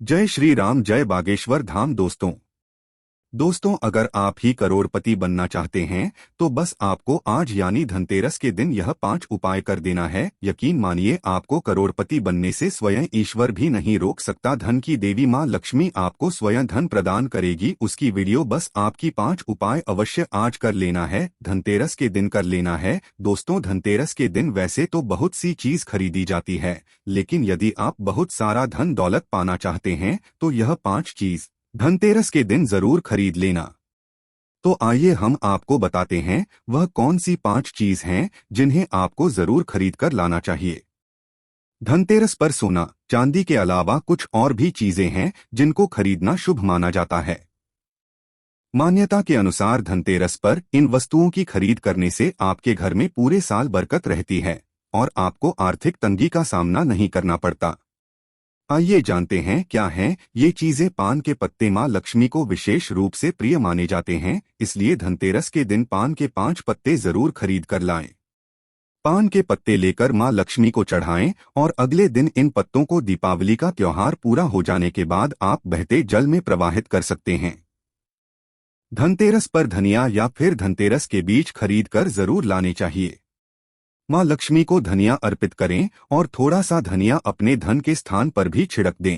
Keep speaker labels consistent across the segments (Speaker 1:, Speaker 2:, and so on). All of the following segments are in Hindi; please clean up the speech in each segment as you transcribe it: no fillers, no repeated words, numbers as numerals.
Speaker 1: जय श्री राम, जय बागेश्वर धाम। दोस्तों अगर आप ही करोड़पति बनना चाहते हैं तो बस आपको आज यानी धनतेरस के दिन यह 5 उपाय कर देना है। यकीन मानिए आपको करोड़पति बनने से स्वयं ईश्वर भी नहीं रोक सकता। धन की देवी मां लक्ष्मी आपको स्वयं धन प्रदान करेगी। उसकी वीडियो बस आपकी 5 उपाय अवश्य आज कर लेना है, धनतेरस के दिन कर लेना है। दोस्तों धनतेरस के दिन वैसे तो बहुत सी चीज खरीदी जाती है, लेकिन यदि आप बहुत सारा धन दौलत पाना चाहते हैं तो यह 5 चीज धनतेरस के दिन जरूर खरीद लेना। तो आइए हम आपको बताते हैं वह कौन सी 5 चीज हैं जिन्हें आपको जरूर खरीद कर लाना चाहिए। धनतेरस पर सोना चांदी के अलावा कुछ और भी चीजें हैं जिनको खरीदना शुभ माना जाता है। मान्यता के अनुसार धनतेरस पर इन वस्तुओं की खरीद करने से आपके घर में पूरे साल बरकत रहती है और आपको आर्थिक तंगी का सामना नहीं करना पड़ता। आइए जानते हैं क्या हैं ये चीजें। पान के पत्ते मां लक्ष्मी को विशेष रूप से प्रिय माने जाते हैं, इसलिए धनतेरस के दिन पान के 5 पत्ते जरूर खरीद कर लाएं। पान के पत्ते लेकर मां लक्ष्मी को चढ़ाएं और अगले दिन इन पत्तों को दीपावली का त्योहार पूरा हो जाने के बाद आप बहते जल में प्रवाहित कर सकते हैं। धनतेरस पर धनिया या फिर धनतेरस के बीज खरीद कर जरूर लाने चाहिए। मां लक्ष्मी को धनिया अर्पित करें और थोड़ा सा धनिया अपने धन के स्थान पर भी छिड़क दें।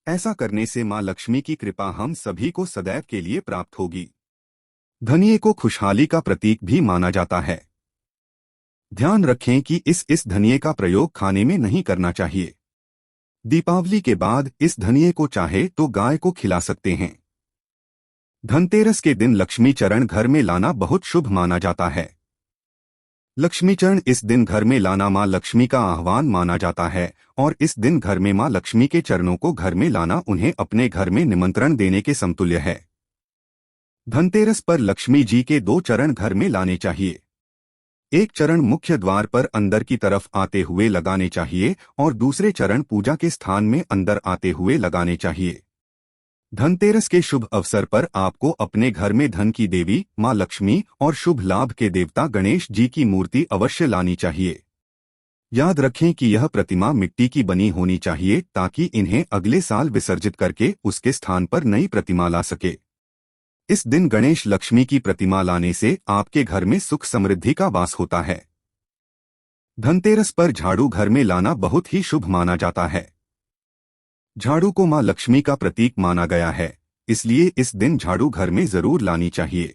Speaker 1: ऐसा करने से मां लक्ष्मी की कृपा हम सभी को सदैव के लिए प्राप्त होगी। धनिये को खुशहाली का प्रतीक भी माना जाता है। ध्यान रखें कि इस धनिये का प्रयोग खाने में नहीं करना चाहिए। दीपावली के बाद इस धनिये को चाहे तो गाय को खिला सकते हैं। धनतेरस के दिन लक्ष्मी चरण घर में लाना बहुत शुभ माना जाता है। लक्ष्मी चरण इस दिन घर में लाना मां लक्ष्मी का आह्वान माना जाता है और इस दिन घर में मां लक्ष्मी के चरणों को घर में लाना उन्हें अपने घर में निमंत्रण देने के समतुल्य है। धनतेरस पर लक्ष्मी जी के 2 चरण घर में लाने चाहिए। एक चरण मुख्य द्वार पर अंदर की तरफ आते हुए लगाने चाहिए और दूसरे चरण पूजा के स्थान में अंदर आते हुए लगाने चाहिए। धनतेरस के शुभ अवसर पर आपको अपने घर में धन की देवी मां लक्ष्मी और शुभ लाभ के देवता गणेश जी की मूर्ति अवश्य लानी चाहिए। याद रखें कि यह प्रतिमा मिट्टी की बनी होनी चाहिए ताकि इन्हें अगले साल विसर्जित करके उसके स्थान पर नई प्रतिमा ला सके। इस दिन गणेश लक्ष्मी की प्रतिमा लाने से आपके घर में सुख समृद्धि का वास होता है। धनतेरस पर झाड़ू घर में लाना बहुत ही शुभ माना जाता है। झाड़ू को मां लक्ष्मी का प्रतीक माना गया है, इसलिए इस दिन झाड़ू घर में जरूर लानी चाहिए।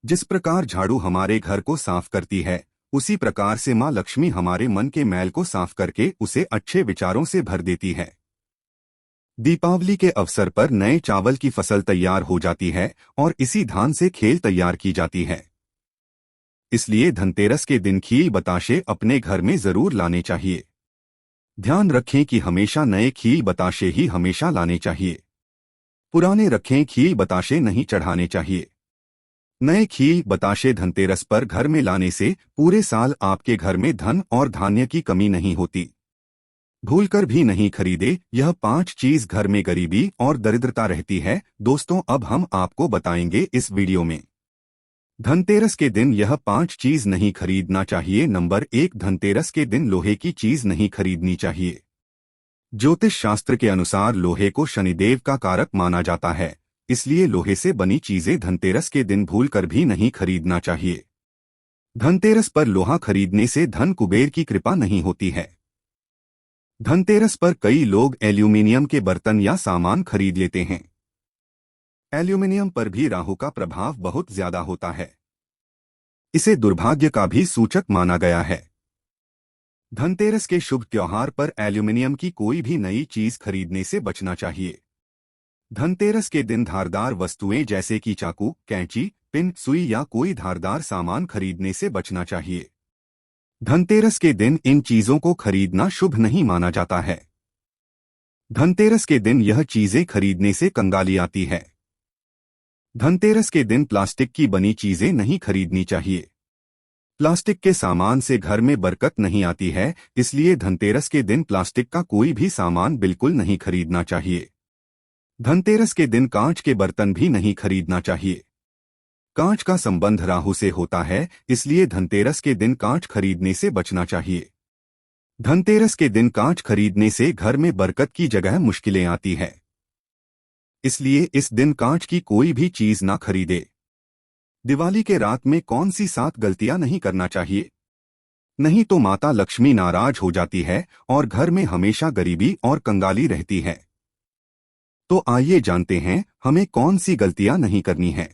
Speaker 1: जिस प्रकार झाड़ू हमारे घर को साफ करती है, उसी प्रकार से मां लक्ष्मी हमारे मन के मैल को साफ करके उसे अच्छे विचारों से भर देती है। दीपावली के अवसर पर नए चावल की फसल तैयार हो जाती है और इसी धान से खेल तैयार की जाती है। इसलिए धनतेरस के दिन खील बताशे अपने घर में जरूर लाने चाहिए। ध्यान रखें कि हमेशा नए खील बताशे ही हमेशा लाने चाहिए। पुराने रखें खील बताशे नहीं चढ़ाने चाहिए। नए खील बताशे धनतेरस पर घर में लाने से पूरे साल आपके घर में धन और धान्य की कमी नहीं होती। भूलकर भी नहीं खरीदे यह 5 चीज, घर में गरीबी और दरिद्रता रहती है। दोस्तों अब हम आपको बताएंगे इस वीडियो में धनतेरस के दिन यह 5 चीज नहीं खरीदना चाहिए। नंबर 1, धनतेरस के दिन लोहे की चीज नहीं खरीदनी चाहिए। ज्योतिष शास्त्र के अनुसार लोहे को शनिदेव का कारक माना जाता है, इसलिए लोहे से बनी चीजें धनतेरस के दिन भूलकर भी नहीं खरीदना चाहिए। धनतेरस पर लोहा खरीदने से धन कुबेर की कृपा नहीं होती है। धनतेरस पर कई लोग एल्यूमिनियम के बर्तन या सामान खरीद लेते हैं। एल्यूमिनियम पर भी राहु का प्रभाव बहुत ज्यादा होता है। इसे दुर्भाग्य का भी सूचक माना गया है। धनतेरस के शुभ त्योहार पर एल्यूमिनियम की कोई भी नई चीज खरीदने से बचना चाहिए। धनतेरस के दिन धारदार वस्तुएं जैसे कि चाकू, कैंची, पिन, सुई या कोई धारदार सामान खरीदने से बचना चाहिए। धनतेरस के दिन इन चीजों को खरीदना शुभ नहीं माना जाता है। धनतेरस के दिन यह चीजें खरीदने से कंगाली आती है। धनतेरस के दिन प्लास्टिक की बनी चीजें नहीं खरीदनी चाहिए। प्लास्टिक के सामान से घर में बरकत नहीं आती है, इसलिए धनतेरस के दिन प्लास्टिक का कोई भी सामान बिल्कुल नहीं खरीदना चाहिए। धनतेरस के दिन कांच के बर्तन भी नहीं खरीदना चाहिए। कांच का संबंध राहु से होता है, इसलिए धनतेरस के दिन कांच खरीदने से बचना चाहिए। धनतेरस के दिन कांच खरीदने से घर में बरकत की जगह मुश्किलें आती है। इसलिए इस दिन कांच की कोई भी चीज ना खरीदे। दिवाली के रात में कौन सी 7 गलतियां नहीं करना चाहिए? नहीं तो माता लक्ष्मी नाराज हो जाती है और घर में हमेशा गरीबी और कंगाली रहती है। तो आइए जानते हैं हमें कौन सी गलतियां नहीं करनी है।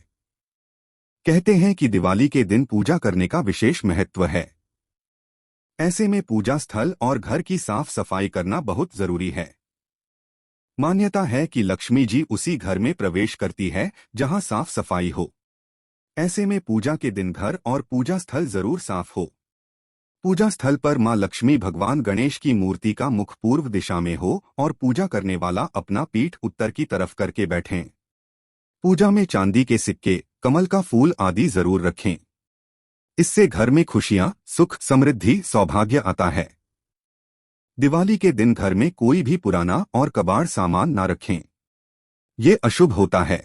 Speaker 1: कहते हैं कि दिवाली के दिन पूजा करने का विशेष महत्व है। ऐसे में पूजा स्थल और घर की साफ सफाई करना बहुत जरूरी है। मान्यता है कि लक्ष्मी जी उसी घर में प्रवेश करती है जहां साफ सफाई हो। ऐसे में पूजा के दिन घर और पूजा स्थल जरूर साफ हो। पूजा स्थल पर मां लक्ष्मी भगवान गणेश की मूर्ति का मुख पूर्व दिशा में हो और पूजा करने वाला अपना पीठ उत्तर की तरफ करके बैठें। पूजा में चांदी के सिक्के, कमल का फूल आदि जरूर रखें। इससे घर में खुशियां, सुख, समृद्धि, सौभाग्य आता है। दिवाली के दिन घर में कोई भी पुराना और कबाड़ सामान ना रखें। ये अशुभ होता है।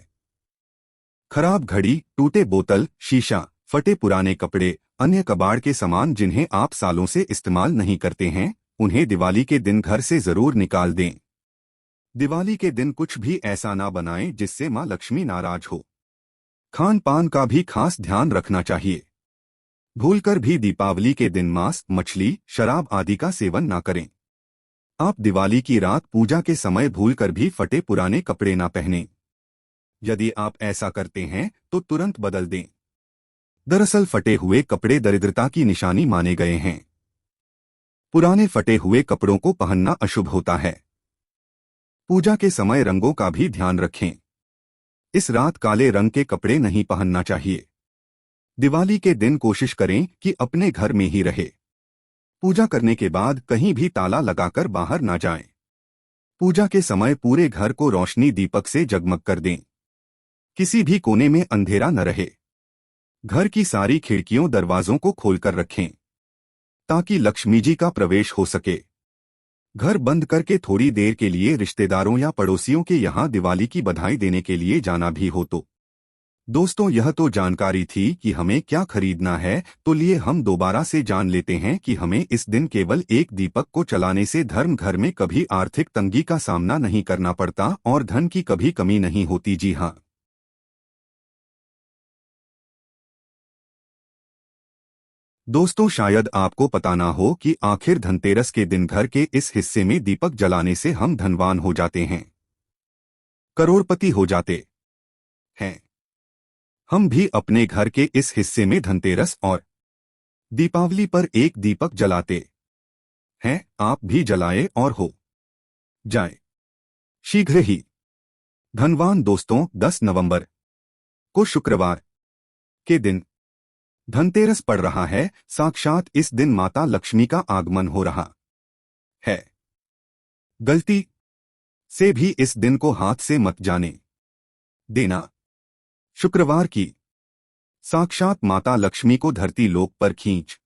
Speaker 1: खराब घड़ी, टूटे बोतल, शीशा, फटे पुराने कपड़े, अन्य कबाड़ के सामान जिन्हें आप सालों से इस्तेमाल नहीं करते हैं, उन्हें दिवाली के दिन घर से जरूर निकाल दें। दिवाली के दिन कुछ भी ऐसा ना बनाएं जिससे मां लक्ष्मी नाराज हो। खान पान का भी खास ध्यान रखना चाहिए। भूलकर भी दीपावली के दिन मांस, मछली, शराब आदि का सेवन ना करें। आप दिवाली की रात पूजा के समय भूलकर भी फटे पुराने कपड़े ना पहनें। यदि आप ऐसा करते हैं तो तुरंत बदल दें। दरअसल फटे हुए कपड़े दरिद्रता की निशानी माने गए हैं। पुराने फटे हुए कपड़ों को पहनना अशुभ होता है। पूजा के समय रंगों का भी ध्यान रखें। इस रात काले रंग के कपड़े नहीं पहनना चाहिए। दिवाली के दिन कोशिश करें कि अपने घर में ही रहे। पूजा करने के बाद कहीं भी ताला लगाकर बाहर ना जाएं। पूजा के समय पूरे घर को रोशनी दीपक से जगमग कर दें। किसी भी कोने में अंधेरा न रहे। घर की सारी खिड़कियों दरवाजों को खोलकर रखें ताकि लक्ष्मी जी का प्रवेश हो सके। घर बंद करके थोड़ी देर के लिए रिश्तेदारों या पड़ोसियों के यहाँ दिवाली की बधाई देने के लिए जाना भी हो तो। दोस्तों, यह तो जानकारी थी कि हमें क्या खरीदना है, तो लिए हम दोबारा से जान लेते हैं कि हमें इस दिन केवल एक दीपक को जलाने से धर्म घर में कभी आर्थिक तंगी का सामना नहीं करना पड़ता और धन की कभी कमी नहीं होती। जी हाँ दोस्तों, शायद आपको पता ना हो कि आखिर धनतेरस के दिन घर के इस हिस्से में दीपक जलाने से हम धनवान हो जाते हैं, करोड़पति हो जाते हैं। हम भी अपने घर के इस हिस्से में धनतेरस और दीपावली पर एक दीपक जलाते हैं। आप भी जलाए और हो जाए शीघ्र ही धनवान। दोस्तों, 10 नवंबर को शुक्रवार के दिन धनतेरस पड़ रहा है। साक्षात इस दिन माता लक्ष्मी का आगमन हो रहा है। गलती से भी इस दिन को हाथ से मत जाने देना। शुक्रवार की साक्षात माता लक्ष्मी को धरती लोक पर खींच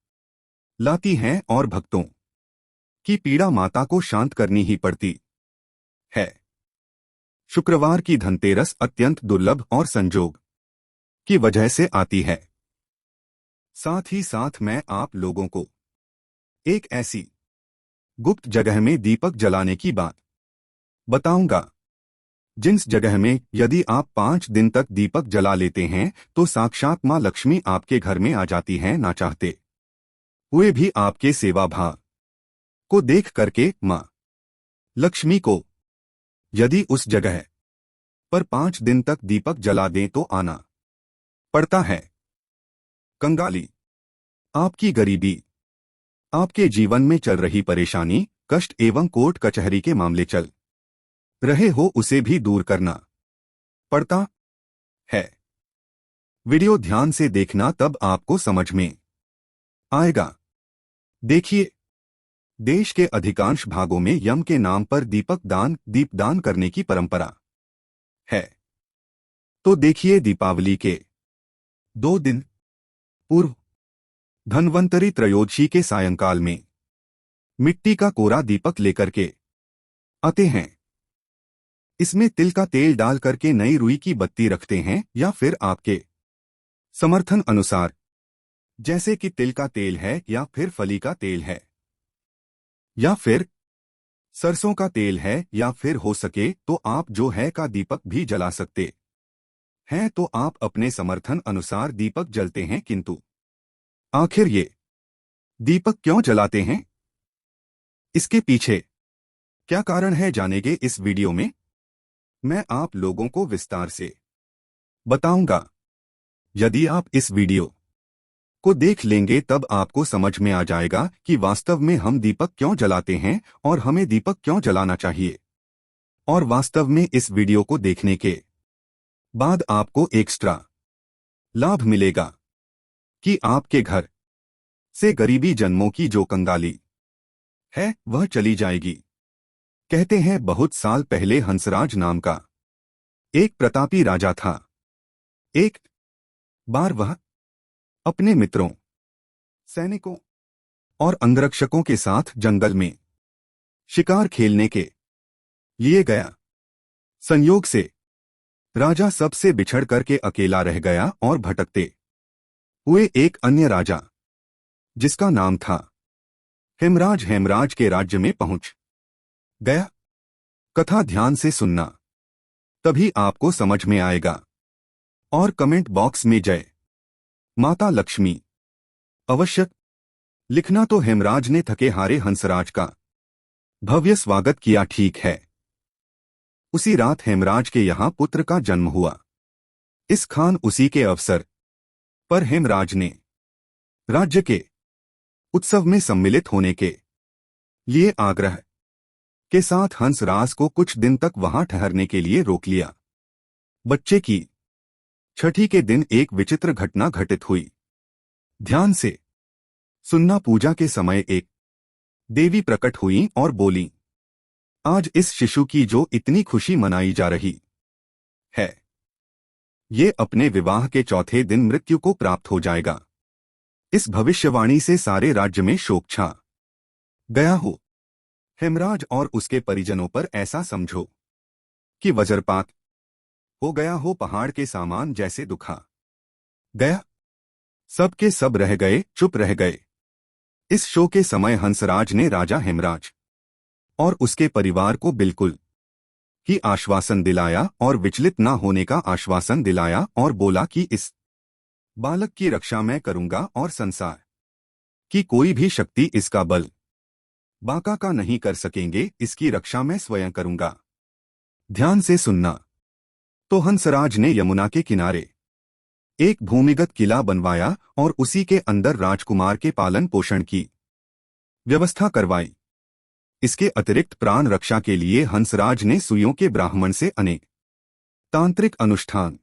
Speaker 1: लाती हैं और भक्तों की पीड़ा माता को शांत करनी ही पड़ती है। शुक्रवार की धनतेरस अत्यंत दुर्लभ और संजोग की वजह से आती है। साथ ही साथ मैं आप लोगों को एक ऐसी गुप्त जगह में दीपक जलाने की बात बताऊंगा जिस जगह में यदि आप 5 दिन तक दीपक जला लेते हैं तो साक्षात मां लक्ष्मी आपके घर में आ जाती हैं। ना चाहते हुए भी आपके सेवा भाव को देख करके मां लक्ष्मी को यदि उस जगह पर 5 दिन तक दीपक जला दें तो आना पड़ता है कंगाली। आपकी गरीबी, आपके जीवन में चल रही परेशानी, कष्ट एवं कोर्ट कचहरी के मामले चल रहे हो, उसे भी दूर करना पड़ता है। वीडियो ध्यान से देखना, तब आपको समझ में आएगा। देखिए, देश के अधिकांश भागों में यम के नाम पर दीपदान करने की परंपरा है। तो देखिए, दीपावली के 2 दिन पूर्व धन्वंतरी त्रयोदशी के सायंकाल में मिट्टी का कोरा दीपक लेकर के आते हैं। इसमें तिल का तेल डाल करके नई रुई की बत्ती रखते हैं या फिर आपके समर्थन अनुसार, जैसे कि तिल का तेल है या फिर फली का तेल है, या फिर सरसों का तेल है, या फिर हो सके तो आप जो है का दीपक भी जला सकते हैं। तो आप अपने समर्थन अनुसार दीपक जलते हैं, किंतु आखिर ये दीपक क्यों जलाते हैं, इसके पीछे क्या कारण है, जानेंगे इस वीडियो में। मैं आप लोगों को विस्तार से बताऊंगा। यदि आप इस वीडियो को देख लेंगे तब आपको समझ में आ जाएगा कि वास्तव में हम दीपक क्यों जलाते हैं और हमें दीपक क्यों जलाना चाहिए। और वास्तव में इस वीडियो को देखने के बाद आपको एक्स्ट्रा लाभ मिलेगा कि आपके घर से गरीबी जन्मों की जो कंगाली है वह चली जाएगी। कहते हैं बहुत साल पहले हंसराज नाम का एक प्रतापी राजा था। एक बार वह अपने मित्रों, सैनिकों और अंगरक्षकों के साथ जंगल में शिकार खेलने के लिए गया। संयोग से राजा सबसे बिछड़ करके अकेला रह गया और भटकते हुए एक अन्य राजा, जिसका नाम था हेमराज के राज्य में पहुंच गया। कथा ध्यान से सुनना, तभी आपको समझ में आएगा। और कमेंट बॉक्स में जय माता लक्ष्मी अवश्य लिखना। तो हेमराज ने थके हारे हंसराज का भव्य स्वागत किया। ठीक है, उसी रात हेमराज के यहां पुत्र का जन्म हुआ। इस खान उसी के अवसर पर हेमराज ने राज्य के उत्सव में सम्मिलित होने के लिए आग्रह के साथ हंसराज को कुछ दिन तक वहां ठहरने के लिए रोक लिया। बच्चे की छठी के दिन एक विचित्र घटना घटित हुई। ध्यान से सुनना। पूजा के समय एक देवी प्रकट हुई और बोली, आज इस शिशु की जो इतनी खुशी मनाई जा रही है, ये अपने विवाह के चौथे दिन मृत्यु को प्राप्त हो जाएगा। इस भविष्यवाणी से सारे राज्य में शोक छा गया हो। हेमराज और उसके परिजनों पर ऐसा समझो कि वज्रपात हो गया हो, पहाड़ के सामान जैसे दुखा गया। सब के सब रह गए, चुप रह गए। इस शो के समय हंसराज ने राजा हेमराज और उसके परिवार को बिल्कुल ही आश्वासन दिलाया और विचलित न होने का आश्वासन दिलाया और बोला कि इस बालक की रक्षा मैं करूंगा और संसार की कोई भी शक्ति इसका बल बांका का नहीं कर सकेंगे। इसकी रक्षा मैं स्वयं करूंगा। ध्यान से सुनना। तो हंसराज ने यमुना के किनारे एक भूमिगत किला बनवाया और उसी के अंदर राजकुमार के पालन पोषण की व्यवस्था करवाई। इसके अतिरिक्त प्राण रक्षा के लिए हंसराज ने सुइयों के ब्राह्मण से अनेक तांत्रिक अनुष्ठान,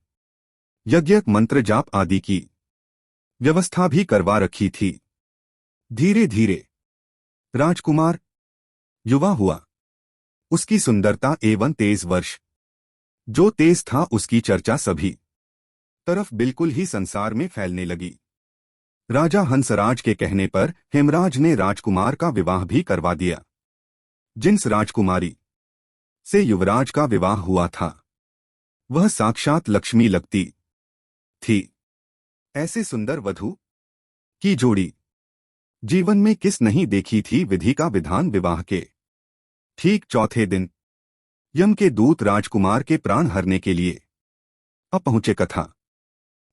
Speaker 1: यज्ञ, मंत्र जाप आदि की व्यवस्था भी करवा रखी थी। धीरे धीरे राजकुमार युवा हुआ। उसकी सुंदरता एवं तेज वर्ष जो तेज था, उसकी चर्चा सभी तरफ बिल्कुल ही संसार में फैलने लगी। राजा हंसराज के कहने पर हेमराज ने राजकुमार का विवाह भी करवा दिया। जिस राजकुमारी से युवराज का विवाह हुआ था वह साक्षात लक्ष्मी लगती थी। ऐसे सुंदर वधू की जोड़ी जीवन में किस नहीं देखी थी। विधि का विधान। विवाह के ठीक चौथे दिन यम के दूत राजकुमार के प्राण हरने के लिए अब पहुंचे। कथा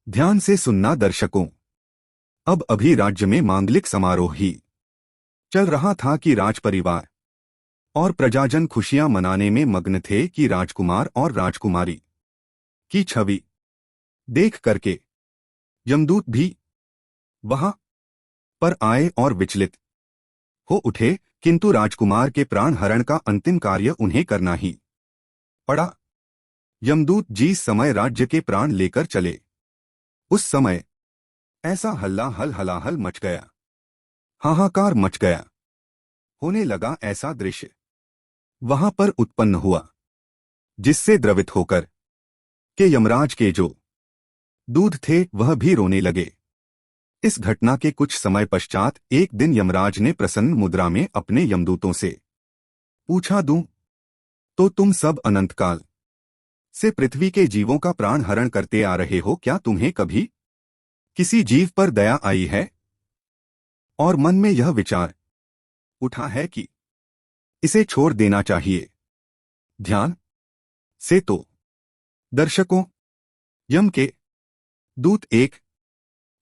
Speaker 1: ध्यान से सुनना दर्शकों। अब अभी राज्य में मांगलिक समारोह ही चल रहा था कि राजपरिवार और प्रजाजन खुशियां मनाने में मग्न थे कि राजकुमार और राजकुमारी की छवि देख करके यमदूत भी वहां पर आए और विचलित हो उठे, किंतु राजकुमार के प्राण हरण का अंतिम कार्य उन्हें करना ही पड़ा। यमदूत जिस समय राज्य के प्राण लेकर चले, उस समय ऐसा हल्लाहल मच गया, हाहाकार मच गया, होने लगा। ऐसा दृश्य वहां पर उत्पन्न हुआ जिससे द्रवित होकर के यमराज के जो दूध थे वह भी रोने लगे। इस घटना के कुछ समय पश्चात एक दिन यमराज ने प्रसन्न मुद्रा में अपने यमदूतों से पूछा, दूं तो तुम सब अनंतकाल से पृथ्वी के जीवों का प्राण हरण करते आ रहे हो, क्या तुम्हें कभी किसी जीव पर दया आई है और मन में यह विचार उठा है कि इसे छोड़ देना चाहिए। ध्यान से तो दर्शकों, यम के दूत एक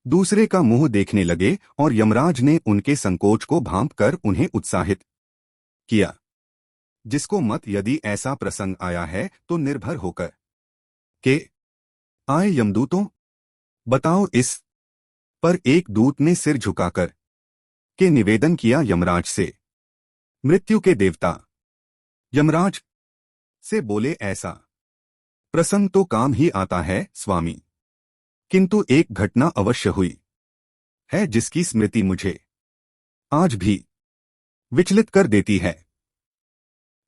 Speaker 1: दूसरे का मुंह देखने लगे और यमराज ने उनके संकोच को भांपकर उन्हें उत्साहित किया। जिसको मत यदि ऐसा प्रसंग आया है तो निर्भर होकर के आए यमदूतों, बताओ इस पर एक दूत ने सिर झुकाकर के निवेदन किया यमराज से। मृत्यु के देवता यमराज से बोले, ऐसा प्रसंग तो काम ही आता है स्वामी, किंतु एक घटना अवश्य हुई है जिसकी स्मृति मुझे आज भी विचलित कर देती है।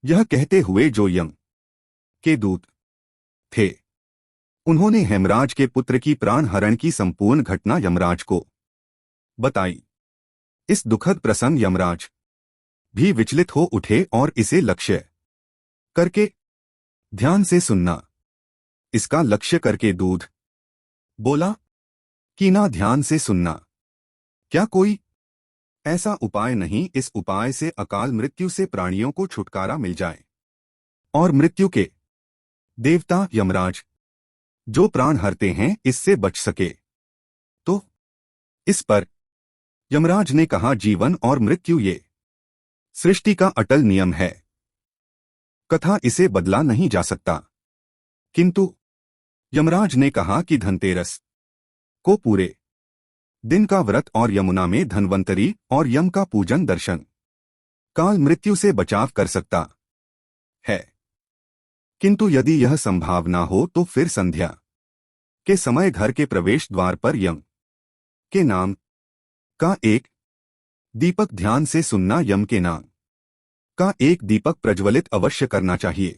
Speaker 1: यह कहते हुए जो यम के दूत थे, उन्होंने हेमराज के पुत्र की प्राण हरण की संपूर्ण घटना यमराज को बताई। इस दुखद प्रसंग यमराज भी विचलित हो उठे और इसे लक्ष्य करके ध्यान से सुनना। इसका लक्ष्य करके दूध बोला कि ना ध्यान से सुनना। क्या कोई ऐसा उपाय नहीं इस उपाय से अकाल मृत्यु से प्राणियों को छुटकारा मिल जाए और मृत्यु के देवता यमराज जो प्राण हरते हैं इससे बच सके? तो इस पर यमराज ने कहा, जीवन और मृत्यु ये सृष्टि का अटल नियम है, कथा इसे बदला नहीं जा सकता। किंतु यमराज ने कहा कि धनतेरस को पूरे दिन का व्रत और यमुना में धन्वंतरी और यम का पूजन दर्शन काल मृत्यु से बचाव कर सकता है। किंतु यदि यह संभव ना हो तो फिर संध्या के समय घर के प्रवेश द्वार पर यम के नाम का एक दीपक ध्यान से सुनना। यम के नाम का एक दीपक प्रज्वलित अवश्य करना चाहिए।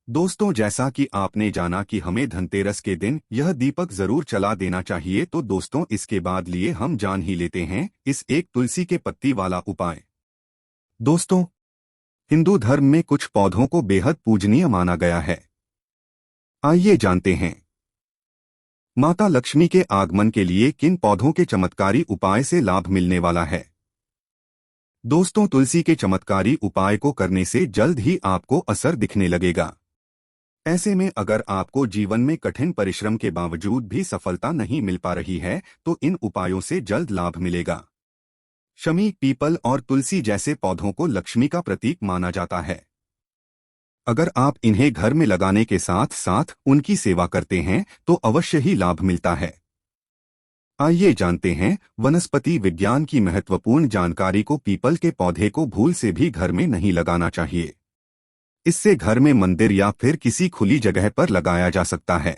Speaker 1: दोस्तों, जैसा कि आपने जाना कि हमें धनतेरस के दिन यह दीपक जरूर चला देना चाहिए, तो दोस्तों इसके बाद लिए हम जान ही लेते हैं इस एक तुलसी के पत्ती वाला उपाय। दोस्तों, हिंदू धर्म में कुछ पौधों को बेहद पूजनीय माना गया है। आइए जानते हैं माता लक्ष्मी के आगमन के लिए किन पौधों के चमत्कारी उपाय से लाभ मिलने वाला है। दोस्तों, तुलसी के चमत्कारी उपाय को करने से जल्द ही आपको असर दिखने लगेगा। ऐसे में अगर आपको जीवन में कठिन परिश्रम के बावजूद भी सफलता नहीं मिल पा रही है तो इन उपायों से जल्द लाभ मिलेगा। शमी, पीपल और तुलसी जैसे पौधों को लक्ष्मी का प्रतीक माना जाता है। अगर आप इन्हें घर में लगाने के साथ साथ उनकी सेवा करते हैं तो अवश्य ही लाभ मिलता है। आइए जानते हैं वनस्पति विज्ञान की महत्वपूर्ण जानकारी को। पीपल के पौधे को भूल से भी घर में नहीं लगाना चाहिए। इससे घर में मंदिर या फिर किसी खुली जगह पर लगाया जा सकता है।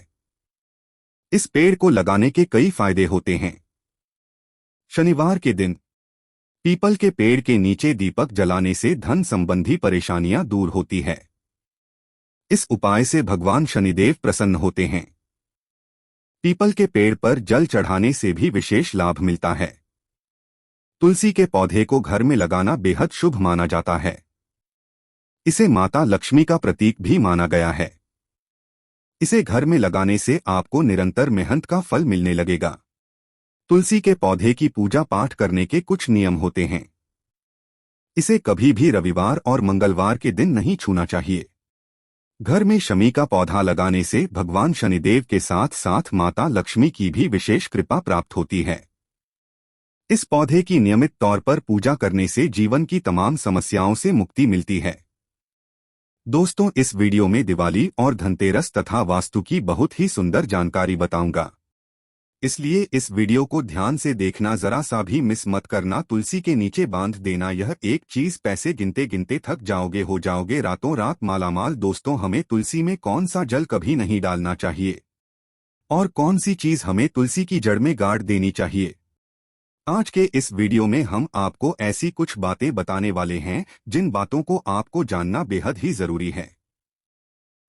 Speaker 1: इस पेड़ को लगाने के कई फायदे होते हैं। शनिवार के दिन पीपल के पेड़ के नीचे दीपक जलाने से धन संबंधी परेशानियां दूर होती है। इस उपाय से भगवान शनिदेव प्रसन्न होते हैं। पीपल के पेड़ पर जल चढ़ाने से भी विशेष लाभ मिलता है। तुलसी के पौधे को घर में लगाना बेहद शुभ माना जाता है। इसे माता लक्ष्मी का प्रतीक भी माना गया है। इसे घर में लगाने से आपको निरंतर मेहनत का फल मिलने लगेगा। तुलसी के पौधे की पूजा पाठ करने के कुछ नियम होते हैं। इसे कभी भी रविवार और मंगलवार के दिन नहीं छूना चाहिए। घर में शमी का पौधा लगाने से भगवान शनिदेव के साथ साथ माता लक्ष्मी की भी विशेष कृपा प्राप्त होती है। इस पौधे की नियमित तौर पर पूजा करने से जीवन की तमाम समस्याओं से मुक्ति मिलती है। दोस्तों, इस वीडियो में दिवाली और धनतेरस तथा वास्तु की बहुत ही सुंदर जानकारी बताऊंगा, इसलिए इस वीडियो को ध्यान से देखना, जरा सा भी मिस मत करना। तुलसी के नीचे बांध देना यह एक चीज, पैसे गिनते गिनते थक जाओगे, हो जाओगे रातों रात मालामाल। दोस्तों, हमें तुलसी में कौन सा जल कभी नहीं डालना चाहिए और कौन सी चीज हमें तुलसी की जड़ में गाड़ देनी चाहिए, आज के इस वीडियो में हम आपको ऐसी कुछ बातें बताने वाले हैं जिन बातों को आपको जानना बेहद ही जरूरी है।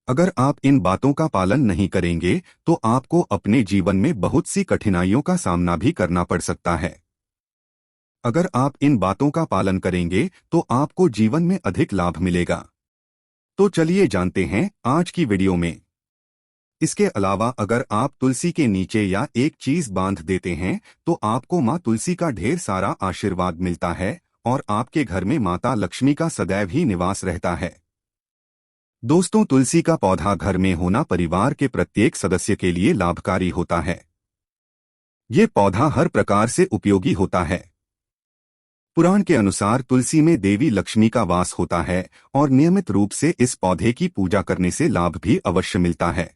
Speaker 1: अगर आप इन बातों का पालन नहीं करेंगे तो आपको अपने जीवन में बहुत सी कठिनाइयों का सामना भी करना पड़ सकता है। अगर आप इन बातों का पालन करेंगे तो आपको जीवन में अधिक लाभ मिलेगा। तो चलिए जानते हैं आज की वीडियो में। इसके अलावा अगर आप तुलसी के नीचे या एक चीज बांध देते हैं तो आपको मां तुलसी का ढेर सारा आशीर्वाद मिलता है और आपके घर में माता लक्ष्मी का सदैव ही निवास रहता है। दोस्तों, तुलसी का पौधा घर में होना परिवार के प्रत्येक सदस्य के लिए लाभकारी होता है। ये पौधा हर प्रकार से उपयोगी होता है। पुराण के अनुसार तुलसी में देवी लक्ष्मी का वास होता है और नियमित रूप से इस पौधे की पूजा करने से लाभ भी अवश्य मिलता है।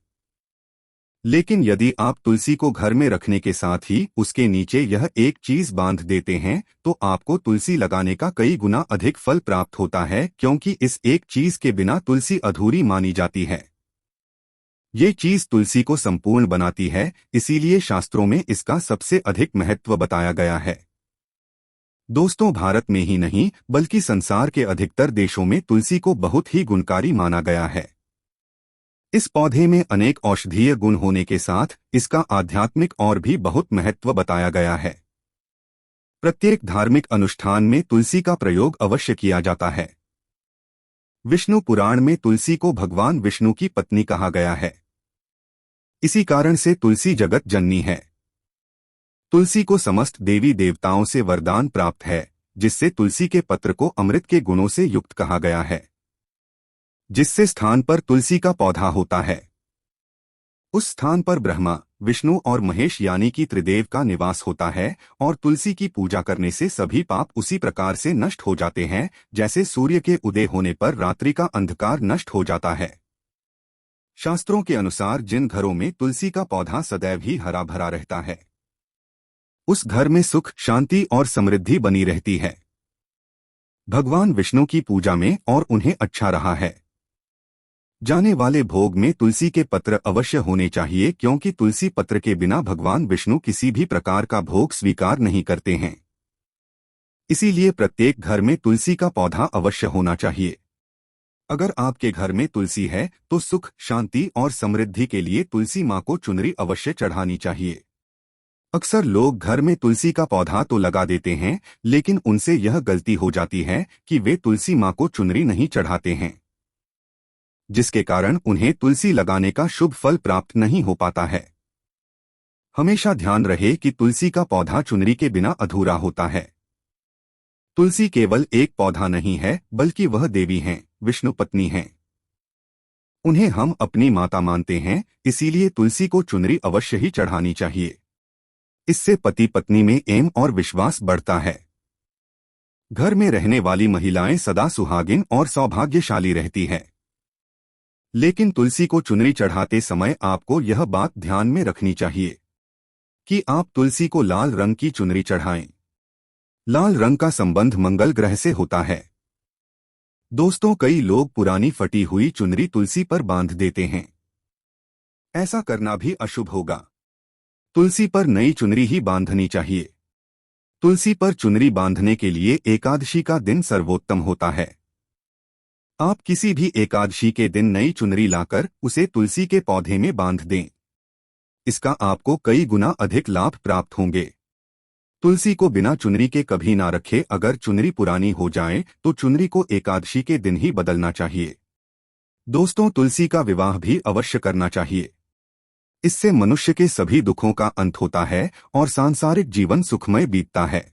Speaker 1: लेकिन यदि आप तुलसी को घर में रखने के साथ ही उसके नीचे यह एक चीज बांध देते हैं तो आपको तुलसी लगाने का कई गुना अधिक फल प्राप्त होता है, क्योंकि इस एक चीज के बिना तुलसी अधूरी मानी जाती है। ये चीज तुलसी को संपूर्ण बनाती है, इसीलिए शास्त्रों में इसका सबसे अधिक महत्व बताया गया है। दोस्तों, भारत में ही नहीं बल्कि संसार के अधिकतर देशों में तुलसी को बहुत ही गुणकारी माना गया है। इस पौधे में अनेक औषधीय गुण होने के साथ इसका आध्यात्मिक और भी बहुत महत्व बताया गया है। प्रत्येक धार्मिक अनुष्ठान में तुलसी का प्रयोग अवश्य किया जाता है। विष्णु पुराण में तुलसी को भगवान विष्णु की पत्नी कहा गया है। इसी कारण से तुलसी जगत जननी है। तुलसी को समस्त देवी देवताओं से वरदान प्राप्त है, जिससे तुलसी के पत्र को अमृत के गुणों से युक्त कहा गया है। जिससे स्थान पर तुलसी का पौधा होता है उस स्थान पर ब्रह्मा, विष्णु और महेश यानी कि त्रिदेव का निवास होता है, और तुलसी की पूजा करने से सभी पाप उसी प्रकार से नष्ट हो जाते हैं जैसे सूर्य के उदय होने पर रात्रि का अंधकार नष्ट हो जाता है। शास्त्रों के अनुसार जिन घरों में तुलसी का पौधा सदैव ही हरा भरा रहता है उस घर में सुख, शांति और समृद्धि बनी रहती है। भगवान विष्णु की पूजा में और उन्हें अच्छा रहा है जाने वाले भोग में तुलसी के पत्र अवश्य होने चाहिए, क्योंकि तुलसी पत्र के बिना भगवान विष्णु किसी भी प्रकार का भोग स्वीकार नहीं करते हैं। इसीलिए प्रत्येक घर में तुलसी का पौधा अवश्य होना चाहिए। अगर आपके घर में तुलसी है तो सुख, शांति और समृद्धि के लिए तुलसी माँ को चुनरी अवश्य चढ़ानी चाहिए। अक्सर लोग घर में तुलसी का पौधा तो लगा देते हैं, लेकिन उनसे यह गलती हो जाती है कि वे तुलसी माँ को चुनरी नहीं चढ़ाते हैं, जिसके कारण उन्हें तुलसी लगाने का शुभ फल प्राप्त नहीं हो पाता है। हमेशा ध्यान रहे कि तुलसी का पौधा चुनरी के बिना अधूरा होता है। तुलसी केवल एक पौधा नहीं है, बल्कि वह देवी हैं, विष्णु पत्नी हैं। उन्हें हम अपनी माता मानते हैं, इसीलिए तुलसी को चुनरी अवश्य ही चढ़ानी चाहिए। इससे पति पत्नी में प्रेम और विश्वास बढ़ता है। घर में रहने वाली महिलाएं सदा सुहागिन और सौभाग्यशाली रहती हैं। लेकिन तुलसी को चुनरी चढ़ाते समय आपको यह बात ध्यान में रखनी चाहिए कि आप तुलसी को लाल रंग की चुनरी चढ़ाएं। लाल रंग का संबंध मंगल ग्रह से होता है। दोस्तों, कई लोग पुरानी फटी हुई चुनरी तुलसी पर बांध देते हैं। ऐसा करना भी अशुभ होगा। तुलसी पर नई चुनरी ही बांधनी चाहिए। तुलसी पर चुनरी बांधने के लिए एकादशी का दिन सर्वोत्तम होता है। आप किसी भी एकादशी के दिन नई चुनरी लाकर उसे तुलसी के पौधे में बांध दें। इसका आपको कई गुना अधिक लाभ प्राप्त होंगे। तुलसी को बिना चुनरी के कभी ना रखें। अगर चुनरी पुरानी हो जाए तो चुनरी को एकादशी के दिन ही बदलना चाहिए। दोस्तों, तुलसी का विवाह भी अवश्य करना चाहिए। इससे मनुष्य के सभी दुखों का अंत होता है और सांसारिक जीवन सुखमय बीतता है।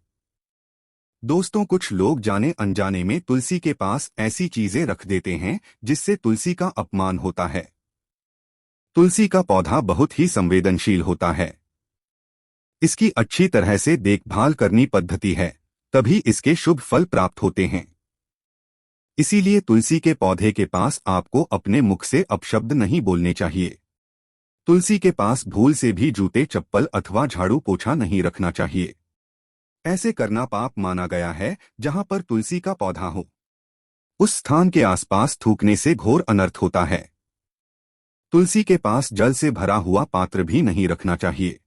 Speaker 1: दोस्तों, कुछ लोग जाने अनजाने में तुलसी के पास ऐसी चीजें रख देते हैं जिससे तुलसी का अपमान होता है। तुलसी का पौधा बहुत ही संवेदनशील होता है। इसकी अच्छी तरह से देखभाल करनी पद्धति है, तभी इसके शुभ फल प्राप्त होते हैं। इसीलिए तुलसी के पौधे के पास आपको अपने मुख से अपशब्द नहीं बोलने चाहिए। तुलसी के पास भूल से भी जूते, चप्पल अथवा झाड़ू पोछा नहीं रखना चाहिए। ऐसे करना पाप माना गया है। जहां पर तुलसी का पौधा हो उस स्थान के आसपास थूकने से घोर अनर्थ होता है। तुलसी के पास जल से भरा हुआ पात्र भी नहीं रखना चाहिए।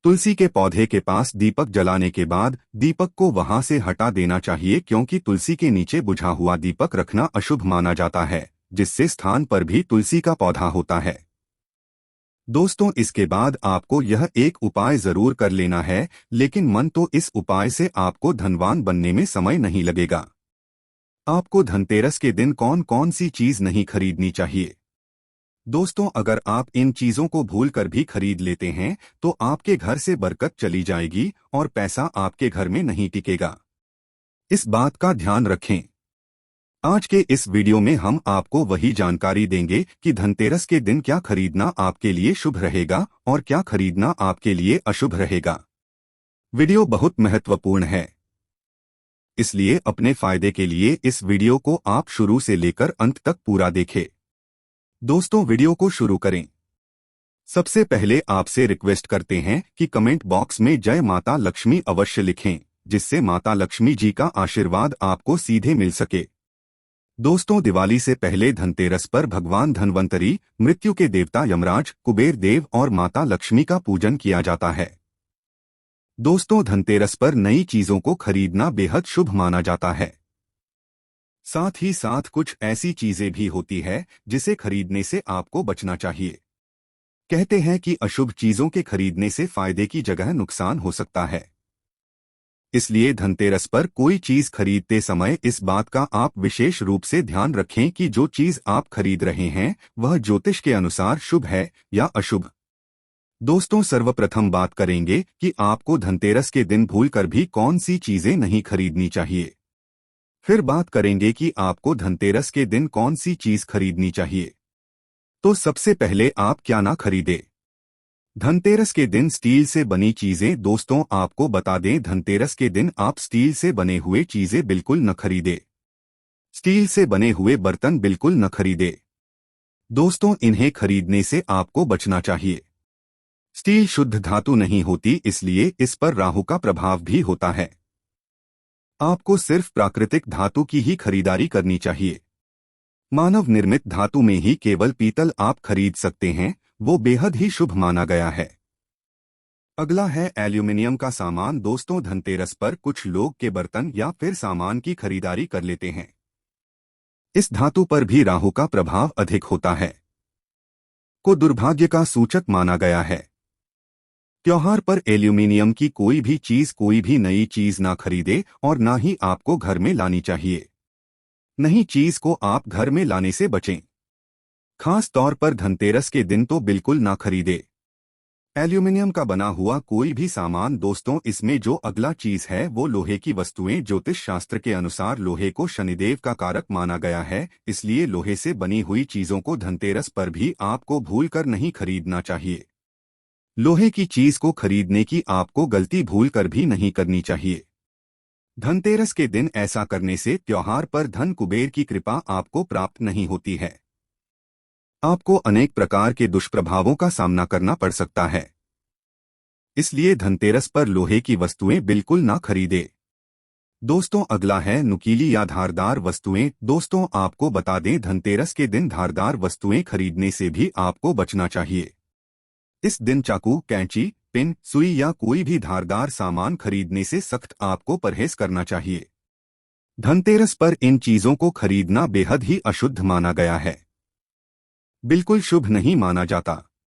Speaker 1: तुलसी के पौधे के पास दीपक जलाने के बाद दीपक को वहां से हटा देना चाहिए, क्योंकि तुलसी के नीचे बुझा हुआ दीपक रखना अशुभ माना जाता है, जिससे स्थान पर भी तुलसी का पौधा होता है। दोस्तों, इसके बाद आपको यह एक उपाय जरूर कर लेना है, लेकिन मन तो इस उपाय से आपको धनवान बनने में समय नहीं लगेगा। आपको धनतेरस के दिन कौन कौन सी चीज नहीं खरीदनी चाहिए। दोस्तों, अगर आप इन चीजों को भूल कर भी खरीद लेते हैं तो आपके घर से बरकत चली जाएगी और पैसा आपके घर में नहीं टिकेगा। इस बात का ध्यान रखें। आज के इस वीडियो में हम आपको वही जानकारी देंगे कि धनतेरस के दिन क्या खरीदना आपके लिए शुभ रहेगा और क्या खरीदना आपके लिए अशुभ रहेगा। वीडियो बहुत महत्वपूर्ण है, इसलिए अपने फायदे के लिए इस वीडियो को आप शुरू से लेकर अंत तक पूरा देखें। दोस्तों, वीडियो को शुरू करें। सबसे पहले आपसे रिक्वेस्ट करते हैं कि कमेंट बॉक्स में जय माता लक्ष्मी अवश्य लिखें, जिससे माता लक्ष्मी जी का आशीर्वाद आपको सीधे मिल सके। दोस्तों, दिवाली से पहले धनतेरस पर भगवान धन्वंतरी, मृत्यु के देवता यमराज, कुबेर देव और माता लक्ष्मी का पूजन किया जाता है। दोस्तों, धनतेरस पर नई चीजों को खरीदना बेहद शुभ माना जाता है। साथ ही साथ कुछ ऐसी चीजें भी होती है जिसे खरीदने से आपको बचना चाहिए। कहते हैं कि अशुभ चीजों के खरीदने से फायदे की जगह नुकसान हो सकता है। इसलिए धनतेरस पर कोई चीज खरीदते समय इस बात का आप विशेष रूप से ध्यान रखें कि जो चीज आप खरीद रहे हैं वह ज्योतिष के अनुसार शुभ है या अशुभ। दोस्तों, सर्वप्रथम बात करेंगे कि आपको धनतेरस के दिन भूलकर भी कौन सी चीजें नहीं खरीदनी चाहिए। फिर बात करेंगे कि आपको धनतेरस के दिन कौन सी चीज खरीदनी चाहिए। तो सबसे पहले आप क्या ना खरीदें। धनतेरस के दिन स्टील से बनी चीजें। दोस्तों, आपको बता दें, धनतेरस के दिन आप स्टील से बने हुए चीजें बिल्कुल न खरीदें। स्टील से बने हुए बर्तन बिल्कुल न खरीदें। दोस्तों, इन्हें खरीदने से आपको बचना चाहिए। स्टील शुद्ध धातु नहीं होती, इसलिए इस पर राहु का प्रभाव भी होता है। आपको सिर्फ प्राकृतिक धातु की ही खरीदारी करनी चाहिए। मानव निर्मित धातु में ही केवल पीतल आप खरीद सकते हैं, वो बेहद ही शुभ माना गया है। अगला है एल्यूमिनियम का सामान। दोस्तों, धनतेरस पर कुछ लोग के बर्तन या फिर सामान की खरीदारी कर लेते हैं। इस धातु पर भी राहु का प्रभाव अधिक होता है, को दुर्भाग्य का सूचक माना गया है। त्योहार पर एल्यूमिनियम की कोई भी नई चीज ना खरीदे और ना ही आपको घर में लानी चाहिए। नई चीज को आप घर में लाने से बचें। खास तौर पर धनतेरस के दिन तो बिल्कुल ना खरीदे एल्यूमिनियम का बना हुआ कोई भी सामान। दोस्तों, इसमें जो अगला चीज है वो लोहे की वस्तुएं। ज्योतिष शास्त्र के अनुसार लोहे को शनिदेव का कारक माना गया है, इसलिए लोहे से बनी हुई चीजों को धनतेरस पर भी आपको भूलकर नहीं खरीदना चाहिए। लोहे की चीज को खरीदने की आपको गलती भूलकर भी नहीं करनी चाहिए। धनतेरस के दिन ऐसा करने से त्योहार पर धन कुबेर की कृपा आपको प्राप्त नहीं होती है। आपको अनेक प्रकार के दुष्प्रभावों का सामना करना पड़ सकता है। इसलिए धनतेरस पर लोहे की वस्तुएं बिल्कुल ना खरीदे। दोस्तों, अगला है नुकीली या धारदार वस्तुएं। दोस्तों, आपको बता दें, धनतेरस के दिन धारदार वस्तुएं खरीदने से भी आपको बचना चाहिए। इस दिन चाकू, कैंची, पिन, सुई या कोई भी धारदार सामान खरीदने से सख्त आपको परहेज करना चाहिए। धनतेरस पर इन चीजों को खरीदना बेहद ही अशुद्ध माना गया है, बिल्कुल शुभ नहीं माना जाता।